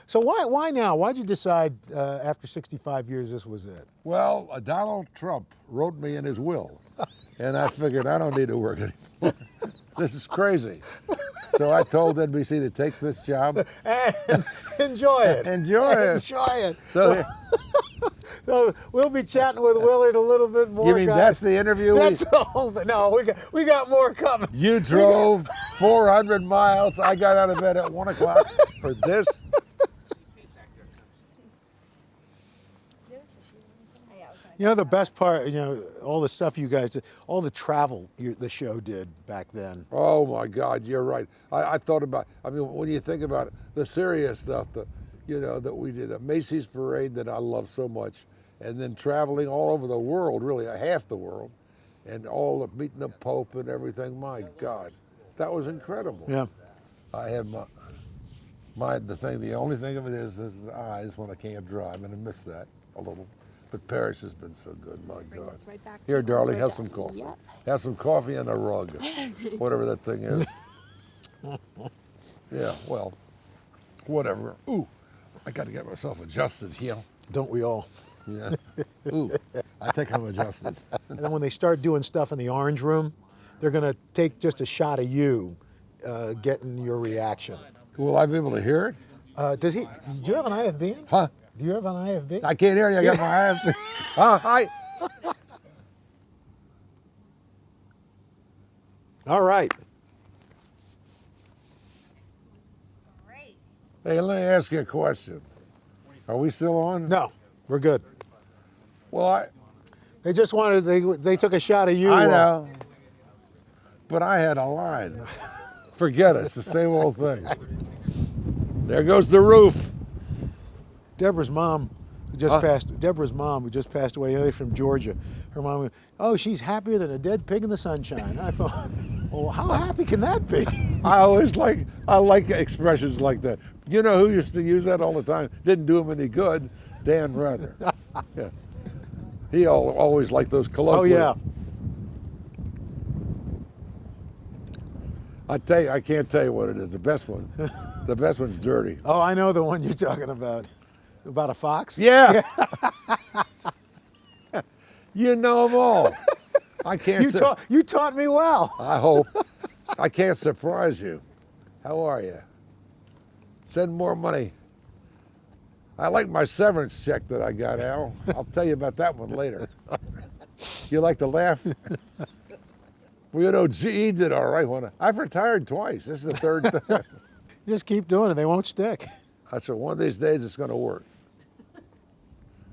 So why now? Why'd you decide after 65 years this was it? Well, Donald Trump wrote me in his will, and I figured I don't need to work anymore. This is crazy. So I told NBC to take this job. And enjoy it. Enjoy it. Enjoy it. So, So we'll be chatting with Willard a little bit more. you mean guys. that's the interview? That's the whole thing. No, we got more coming. You drove 400 miles. I got out of bed at 1 o'clock for this. You know, the best part, all the stuff you guys did, all the travel the show did back then. Oh my God, you're right. I thought about, when you think about it, the serious stuff, that we did, a Macy's parade that I love so much, and then traveling all over the world, really half the world, and all the meeting the Pope and everything. My God, that was incredible. Yeah. I have the only thing of it is the eyes when I can't drive, and I miss that a little. But Paris has been so good, my God. Here, darling, have some coffee. Yep. Have some coffee and a rug, whatever that thing is. Yeah, well, whatever. Ooh, I got to get myself adjusted here. Don't we all? Yeah. Ooh, I think I'm adjusted. And then when they start doing stuff in the orange room, they're going to take just a shot of you getting your reaction. Will I be able to hear it? Do you have an IFB? Huh? Do you have an IFB? I can't hear you. I got my eyes. Hi. All right. Great. Hey, let me ask you a question. Are we still on? No, we're good. Well, They just wanted, they took a shot of you. I know. But I had a line. Forget it. It's the same old thing. There goes the roof. Deborah's mom, who just passed away from Georgia. Her mom went, oh, she's happier than a dead pig in the sunshine. I thought, well, how happy can that be? I like expressions like that. You know who used to use that all the time? Didn't do him any good. Dan Rather. Yeah. He always liked those colloquial. Oh, yeah. I can't tell you what it is. The best one's dirty. Oh, I know the one you're talking about. About a fox? Yeah. You know them all. I can't. You taught me well. I hope. I can't surprise you. How are you? Send more money. I like my severance check that I got, Al. I'll tell you about that one later. You like to laugh? Well, GE did all right. I've retired twice. This is the third time. Just keep doing it. They won't stick. I said, one of these days it's going to work.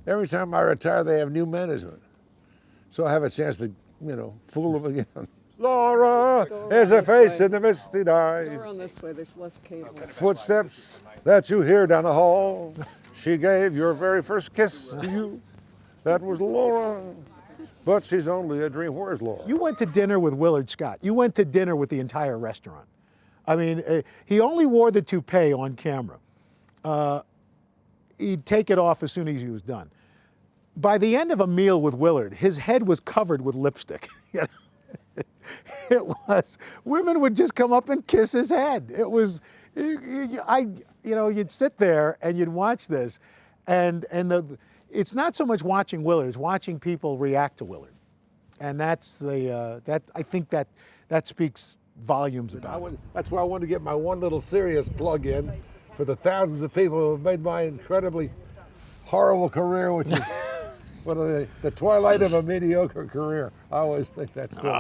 Every time I retire, they have new management. So I have a chance to, fool them again. Laura is a face in the misty night. Go around this way, there's less cable. Footsteps that you hear down the hall. She gave your very first kiss to you. That was Laura. But she's only a dream. Where's Laura? You went to dinner with Willard Scott. You went to dinner with the entire restaurant. I mean, he only wore the toupee on camera. He'd take it off as soon as he was done. By the end of a meal with Willard, his head was covered with lipstick. It was, women would just come up and kiss his head. It was, you'd sit there and you'd watch this, and it's not so much watching Willard, it's watching people react to Willard. And that's I think that speaks volumes about it. That's why I wanted to get my one little serious plug in for the thousands of people who have made my incredibly horrible career, which is one of the twilight of a mediocre career. I always think that's still.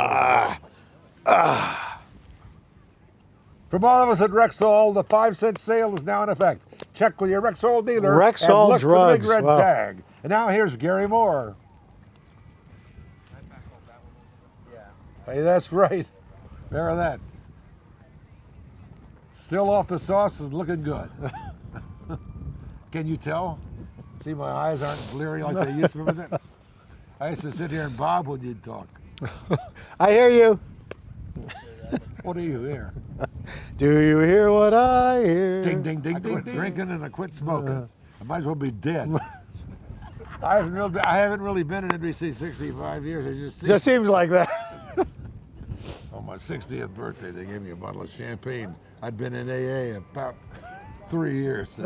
From all of us at Rexall, the 5-cent sale is now in effect. Check with your Rexall dealer Rexall and look drugs. for the big red Wow. tag. And now here's Gary Moore. Hey, that's right. Remember that. Still off the sauce and looking good. Can you tell? See, my eyes aren't bleary like they used to. Remember that? I used to sit here and bob when you'd talk. I hear you. What do you hear? Do you hear what I hear? Ding, ding, ding, ding, ding. Drinking and I quit smoking. I might as well be dead. I haven't really been in NBC 65 years. It Just seems like that. On my 60th birthday, they gave me a bottle of champagne. I'd been in AA about 3 years.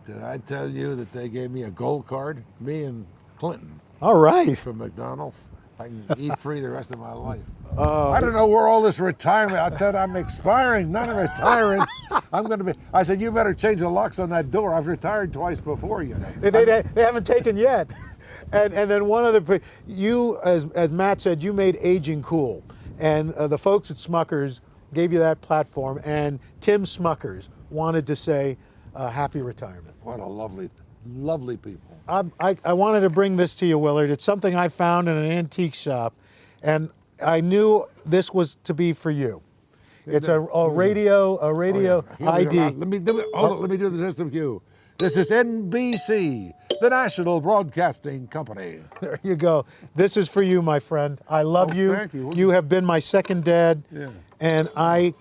Did I tell you that they gave me a gold card? Me and Clinton All right. from McDonald's. I can eat free the rest of my life. I don't know where all this retirement. I said I'm expiring, not retiring. I'm going to be. I said you better change the locks on that door. I've retired twice before, you know. They haven't taken yet. And then one other, you, as Matt said, you made aging cool. And the folks at Smuckers gave you that platform. And Tim Smuckers wanted to say happy retirement. What a lovely, lovely people. I wanted to bring this to you, Willard. It's something I found in an antique shop. And I knew this was to be for you. It's a radio ID. Let me do the system cue. This is NBC, the National Broadcasting Company. There you go. This is for you, my friend. I love you. Thank you. You have been my second dad. Yeah. And I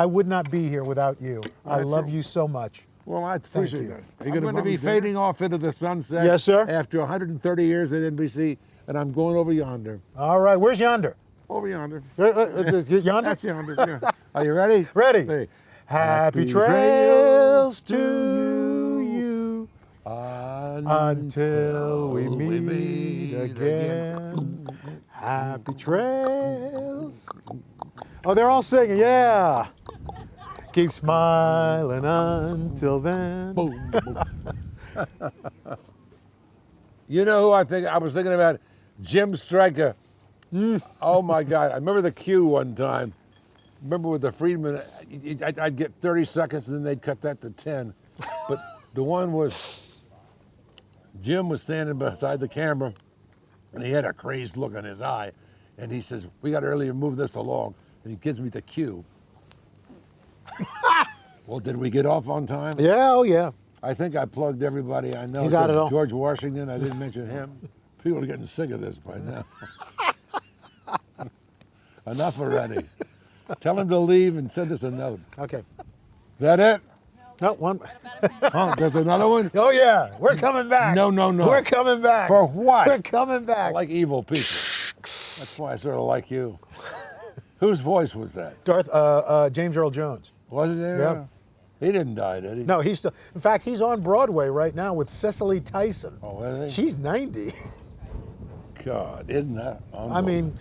would not be here without you. I love you so much. Well, I appreciate you. that. I'm going to be fading off into the sunset. Yes, sir. After 130 years at NBC, and I'm going over yonder. All right, where's yonder? Over yonder. Yonder? That's yonder. Yeah. Are you ready? Ready. Hey. Happy trails to you until we meet again. Happy trails. Oh, they're all singing, yeah. Keep smiling until then. Boom, boom. You know who I was thinking about? Jim Stryker. Oh my God! I remember the cue one time. Remember with the Friedman, I'd get 30 seconds and then they'd cut that to 10. But the one was, Jim was standing beside the camera and he had a crazed look on his eye. And he says, we got to really move this along. And he gives me the cue. Well, did we get off on time? Yeah, oh yeah. I think I plugged everybody I know. You got it all. George Washington, I didn't mention him. People are getting sick of this by now. Enough already. Tell him to leave and send us a note. Okay. Is that it? No, one. Huh? There's another one? Oh yeah, we're coming back. No. We're coming back. For what? We're coming I back. like evil people. That's why I sort of like you. Whose voice was that? James Earl Jones. Was it there? Yeah. He didn't die, did he? No, he's still. In fact, he's on Broadway right now with Cecily Tyson. Oh, is he? She's 90. God, isn't that unbelievable? I mean,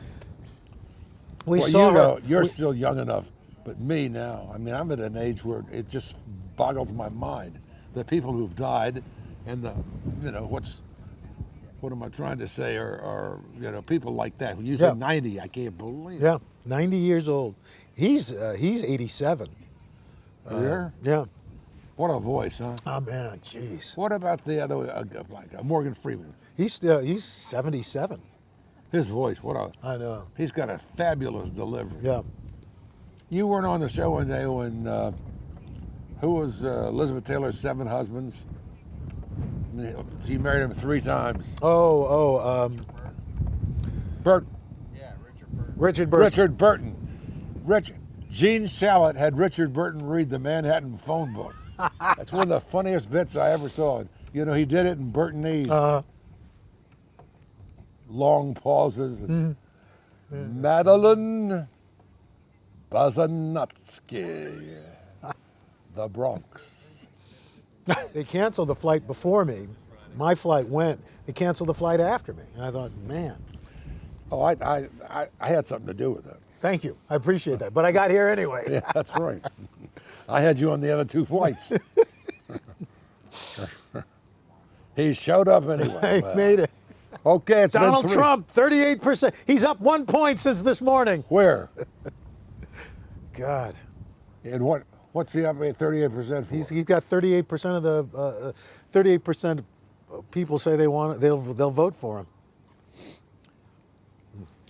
we well, saw you know, her. you're still young enough, but me now, I mean, I'm at an age where it just boggles my mind. The people who've died and the, you know, what am I trying to say, are you know, people like that. When you say 90, I can't believe it. Yeah, 90 years old. He's 87. Yeah. What a voice, huh? Oh man, jeez. What about the other, like Morgan Freeman? He's 77. His voice, I know. he's got a fabulous delivery. Yeah. You weren't on the show one day when, who was Elizabeth Taylor's 7 husbands? She married him 3 times. Burton. Yeah, Richard Burton. Richard Burton. Richard Burton. Gene Shalit had Richard Burton read the Manhattan phone book. That's one of the funniest bits I ever saw. You know, he did it in Burtonese. Long pauses. And, Madeline Bazanatsky, the Bronx. They canceled the flight before me. My flight went. They canceled the flight after me. And I thought, man. Oh, I had something to do with it. Thank you. I appreciate that. But I got here anyway. Yeah, that's right. I had you on the other 2 flights. He showed up anyway. I made it. Okay, it's Donald been 3. Trump, 38%. He's up 1 point since this morning. Where? God. And what's the up 38% for? He's got 38% of the 38% of people say they'll vote for him.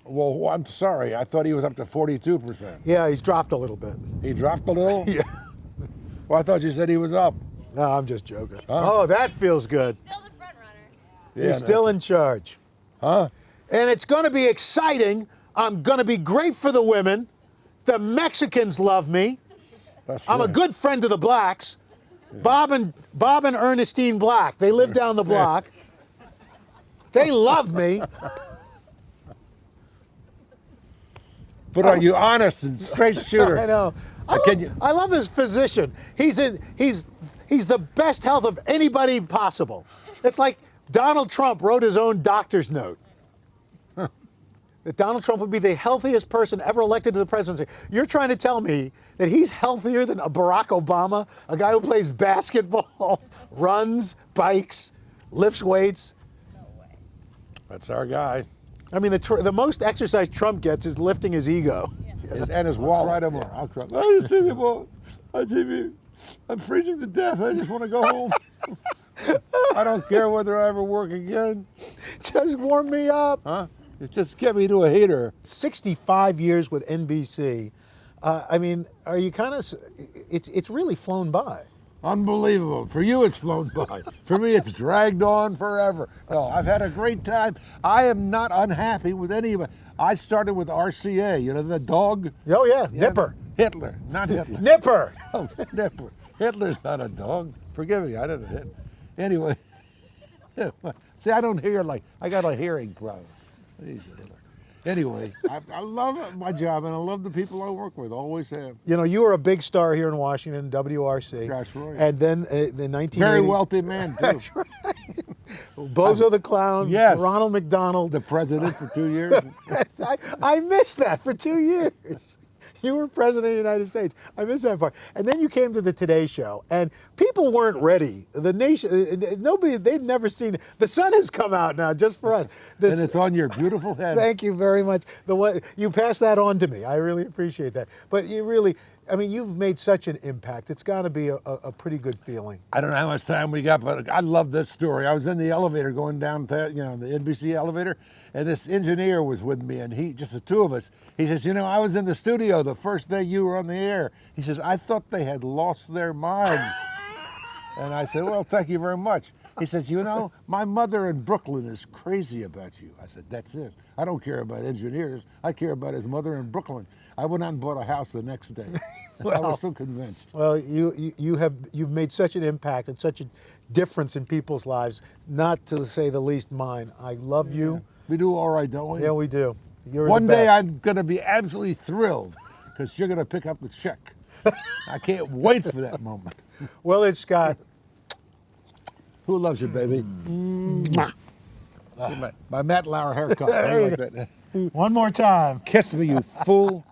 Well, I'm sorry. I thought he was up to 42%. Yeah, he's dropped a little bit. He dropped a little? Yeah. Well, I thought you said he was up. No, I'm just joking. Huh? Oh, that feels good. Still the front runner. Yeah, He's still in charge. Huh? And it's going to be exciting. I'm going to be great for the women. The Mexicans love me. That's I'm a right. good friend to the blacks. Bob and Ernestine Black. They live down the block. They love me. But are you honest and straight shooter? I know. Can you? I love his physician. He's He's the best health of anybody possible. It's like Donald Trump wrote his own doctor's note. That Donald Trump would be the healthiest person ever elected to the presidency. You're trying to tell me that he's healthier than a Barack Obama, a guy who plays basketball, runs, bikes, lifts weights? No way. That's our guy. I mean, the most exercise Trump gets is lifting his ego. And his wallet. Right over. I'll cry. I just see the ball. I'm freezing to death. I just want to go home. I don't care whether I ever work again. Just warm me up. Huh? Just get me to a heater. 65 years with NBC. I mean, are you kind of? It's really flown by. Unbelievable. For you, it's flown by. For me, it's dragged on forever. No, I've had a great time. I am not unhappy with any of it. I started with RCA, you know, the dog. Oh yeah, Nipper. Hitler, not Hitler. Nipper. Oh, Nipper. Hitler's not a dog. Forgive me, I didn't hit. Anyway, see, I don't hear like, I got a hearing problem. He's a Hitler. Anyway, I love my job and I love the people I work with, always have. You know, you were a big star here in Washington, WRC. That's right. And then the 1980s. Very wealthy man, too. Bozo the Clown, Yes. Ronald McDonald. The president for 2 years. I missed that for 2 years. You were president of the United States. I missed that part. And then you came to the Today Show, and people weren't ready. The nation, nobody, they'd never seen it. The sun has come out now just for us. And it's on your beautiful head. Thank you very much. You passed that on to me. I really appreciate that. But you really, I mean, you've made such an impact. It's got to be a pretty good feeling. I don't know how much time we got, but I love this story. I was in the elevator going down to, the NBC elevator, and this engineer was with me, and just the two of us. He says, I was in the studio the first day you were on the air. He says, I thought they had lost their minds. And I said, well, thank you very much. He says, my mother in Brooklyn is crazy about you. I said, that's it. I don't care about engineers. I care about his mother in Brooklyn. I went out and bought a house the next day. I was so convinced. Well, you've made such an impact and such a difference in people's lives, not to say the least mine. I love you. We do all right, don't we? Yeah, we do. You're One the day best. I'm going to be absolutely thrilled because you're going to pick up the check. I can't wait for that moment. Willard Scott. Who loves you, baby? My Matt Lauer haircut. I like that. One more time. Kiss me, you fool.